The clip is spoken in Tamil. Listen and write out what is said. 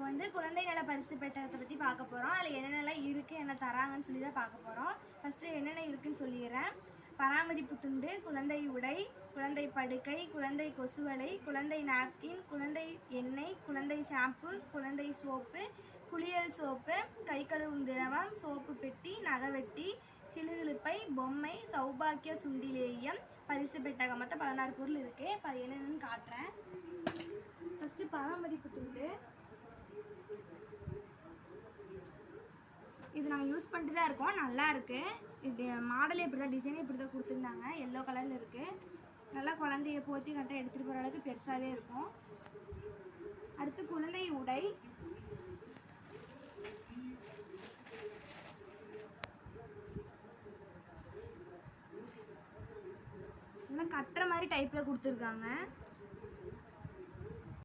வந்து குழந்தை நல பரிசு பெட்டகத்தை பற்றி பார்க்க போகிறோம். அதில் என்னென்னலாம் இருக்குது, என்ன தராங்கன்னு சொல்லி தான் பார்க்க போகிறோம். ஃபஸ்ட்டு என்னென்ன இருக்குதுன்னு சொல்லிடுறேன். பராமரிப்பு துண்டு, குழந்தை உடை, குழந்தை படுக்கை, குழந்தை கொசுவலை, குழந்தை நாப்கின், குழந்தை எண்ணெய், குழந்தை ஷாம்பு, குழந்தை சோப்பு, குளியல் சோப்பு, கை கழுவும் திரவம், சோப்பு பெட்டி, நகவெட்டி, கிளுகிழுப்பை, பொம்மை, சௌபாக்கிய சுண்டிலேயம், பரிசு பெட்டகம். மொத்தம் 16 பொருள் இருக்குது. இப்போ அது என்னென்னு காட்டுறேன். ஃபஸ்ட்டு பராமரிப்பு துண்டு. இது நாங்கள் யூஸ் பண்ணிட்டு தான் இருக்கோம். நல்லா இருக்குது. இது மாடலே இப்படி தான், டிசைனே இப்படி தான் கொடுத்துருந்தாங்க. எல்லோ கலரில் இருக்குது. நல்லா குழந்தைய போற்றி கரெக்டாக எடுத்துகிட்டு போகிற அளவுக்கு பெருசாகவே இருக்கும். அடுத்து குழந்தை உடை. நல்லா கட்டுற மாதிரி டைப்பில் கொடுத்துருக்காங்க.